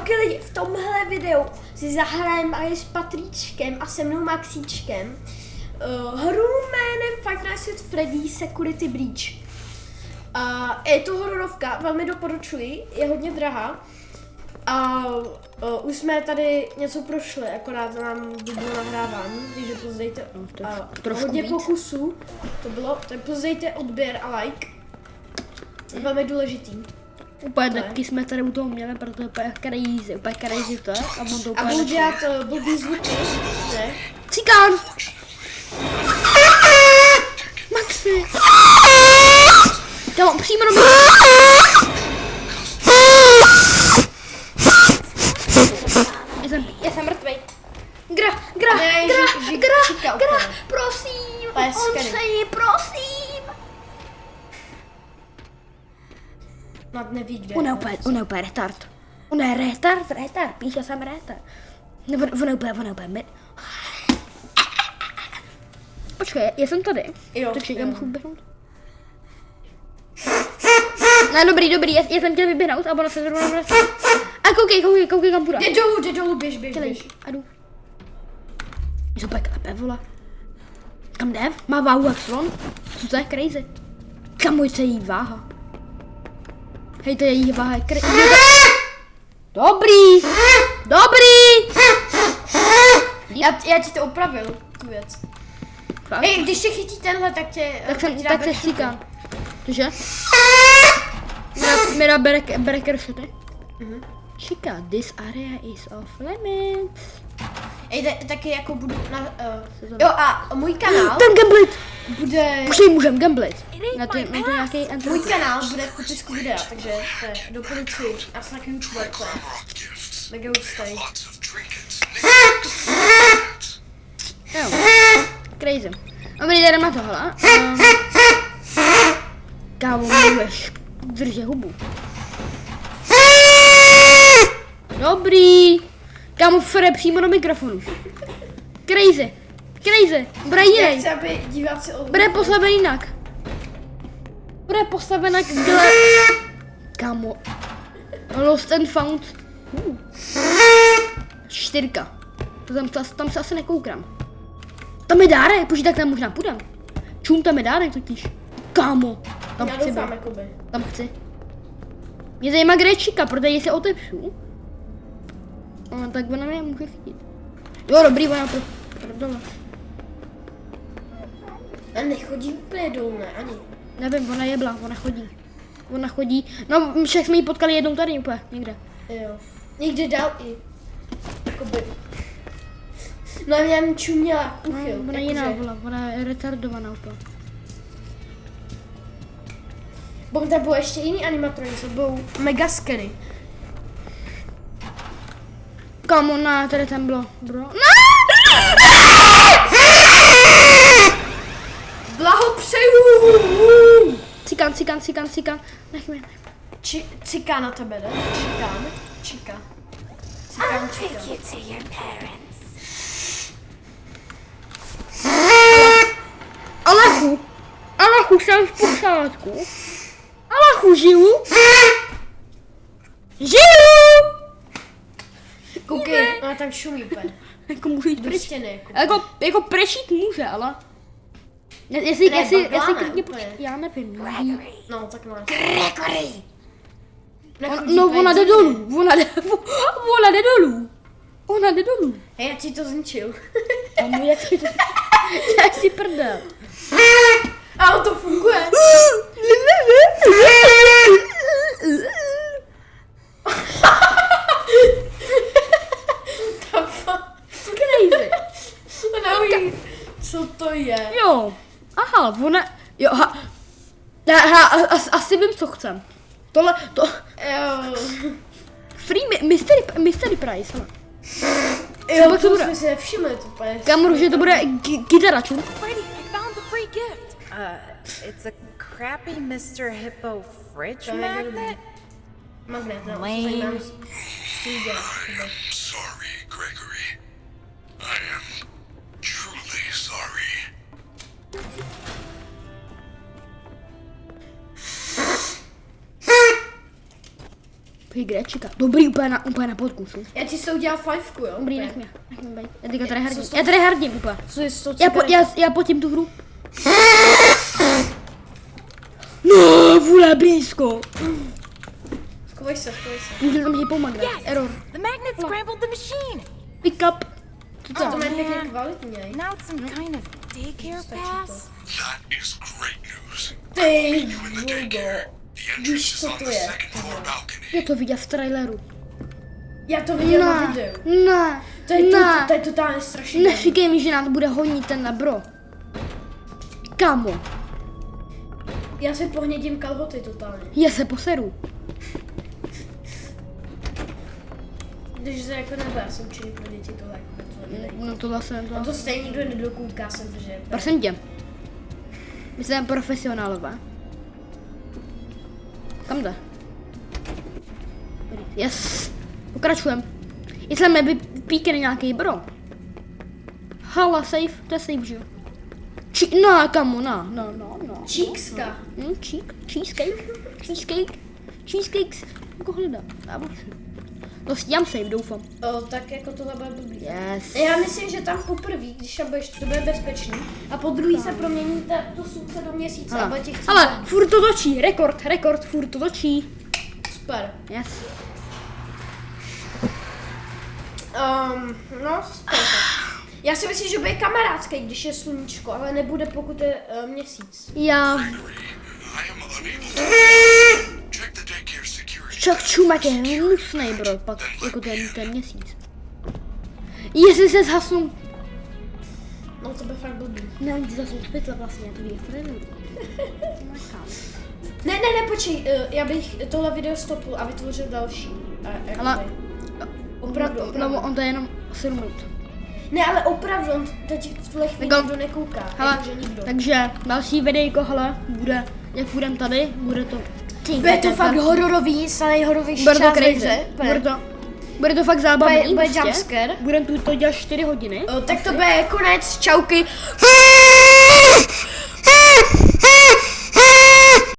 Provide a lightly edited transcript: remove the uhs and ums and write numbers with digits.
Ok lidi, v tomhle videu si zahrajeme i s Patríčkem a se mnou Maxíčkem hru jménem Five Nights at Freddy's Security Breach. Je to hororovka, velmi doporučuji, je hodně drahá. A už jsme tady něco prošli, akorát nám bylo nahrávání, takže pozdejte hodně víc pokusů, to bylo, tak pozdejte odběr a like, velmi důležitý. Úplně taky jsme tady u toho měli, protože úplně crazy to je. A on to úplně budu dělat blbý zvuky, ne? Cikán! Maxi! Kámo, přímo do mě! Já jsem mrtvej. Gra, prosím, Ondřej, prosím. Nad neví kde. On je úplně retard. On je retard, píše jsem retard. On je úplně. Počkej, já jsem tady. Jo. Takže já můžu běhnout. No dobrý, já jsem chtěl vyběhnout a ona se zrovna vrátí. A koukej kam půjde. Jde dolů, běž. A jdu. Je to klepe, vole. Kam jde? Má váhu jak slon? Co to je crazy? Kam můj její váha? Hej, to je její váha, je crazy. Dobrý! Já ti to opravil, tu věc. Fakt? Hej, když tě chytí tenhle, tak tě... Tak se štíkám. Cože? Mira bere kršety. Čeká, this area is off limits. Taky jako budu na... jo a můj kanál... Ten gamblit! Bude... Už můžem gamblit. Na to nějaký enter. Můj kanál bude v popisku videa, takže doporučuji. Já jsem taky youtuber, to je mega hustý. Jo, crazy. Dobrý, jdeme na tohle. Kámo, můžeš držet hubu. Dobrý. Kámo, fere přímo do mikrofonu. Crazy. Bude jiný. Chci, aby diváci Bude postaven jinak. Bude postaven jak děle. Kámo. Lost and found. 4. Tam se asi nekoukám. Tam je dárek, počkej, tak tam možná půjdem. Čum, tam je dárek totiž. Kámo. Tam já chci doufám, být. jakoby. Tam chci. Mě zajímá, kde je Čika, protože se otevřu. Tak ona mě může chytit. Jo, dobrý, ona prdele. A nechodí úplně dolů, ne, ani. Nevím, ona jebla, ona chodí. No, však jsme ji potkali jednou tady úplně, někde. Jo. Někde dál i. Jakoby. No a mě čuměla uchyl. Ona je jiná, ona je retardovaná úplně. Tam bylo ještě jiný animatronice, budou mega scary. Kámo, na tady tam bylo, bro. Blahopřeju! Cikán. Nech mě. Ciká na tebe, ne? Čika. Alachu, jsem v pořádku. Alachu, žiju. Koukej, ona tam šumí úplně. Jako může jít Do pryč. stěny, Jako prešít může, ale... Jestli klidně počít, já nevím. No, tak máš. No, ona jde dolů. Ona jde dolů. Hej, já ti to zničil. Amo, jak si prdel. A to funguje. Crazy. Co to je? Jo. Aha, ona... Jo, asi vím, co chcem. Tohle, to... Jo. Free mystery prize, ale. Jo, to jsme si nevšimli, to úplně. Kámo, že to bude kytara, čum. Freddy, I found the free gift. It's a crappy Mr. Hippo fridge magnet. Magnet, no. Lame. Sorry, Gregory. I am truly sorry. Grečika. Dobrý, úplně na podkusu. Já ti s tou udělal fajfku, jo? Dobrý, nech mě být. Já teďka tady hardím. Já tady hardím úplně. Co je s tou cigaretou? Já potím tu hru. No, vůle blízko. Schovej se. Můžu tam hypomagnet. Error. The magnet scrambled the machine. Pick up. Co To to? má pěkně kvalitní, Now it's some kind of daycare pass. That is great news. Ty You in the daycare. The entrance Víš, is co on to the je? second floor balcony. Já to viděl v traileru. Já to viděl na videu. Ne, To je totálně strašný. Neříkej mi, že nám bude honit ten bro. Kamo, Já si pohnědím kalhoty totálně. já se poseru. Když se jako nebo já jsem čili pro děti tohle jako tohle videj. No to vlastně A to stejně nikdo nedokouká sem, protože... Prosím tě. My jsme profesionálové. Kam jde? Yes. Pokračujem. Jestli mi vypíkne nějaký bro. Hala, safe, to je safe, že jo? No, kamo, no. Číkska. Cheesecakes. Jako hledá. No, stíhám safe, doufám. Tak jako tohle bude blbý. Yes. Já myslím, že tam poprvé, když tam budeš, to bude bezpečný. A po druhý se promění to slunce do měsíce a bude tě chtít Ale zabít. furt to točí, rekord, furt to točí. Super. Yes. No, super. Já si myslím, že bude kamarádský, když je sluníčko, ale nebude, pokud je měsíc. Já Gregory, I am unable to. Check the daycare security. však čumek je hnusnej, bro, pak jako ten měsíc. Jestli se zhasnu, No to bude fakt blbý. ne, zhasnu světla vlastně, to je frenu. Ne, počkej, já bych tohle video stopl a vytvořil další. Ale, Opravdu. no on to je jenom 7 minut. Ne, ale opravdu, on teď v tuhle chvíli Jako- nikdo nekouká. Hele, Jakože nikdo. takže další videjko, hele, bude, jak budem tady, bude to... Bude to fakt hororový, nejhorovější Bude to část ve crazy, hře. bude to fakt zábavný, Bude prostě. jumpscare. Budem tu to dělat 4 hodiny. Tak to bude konec, čauky.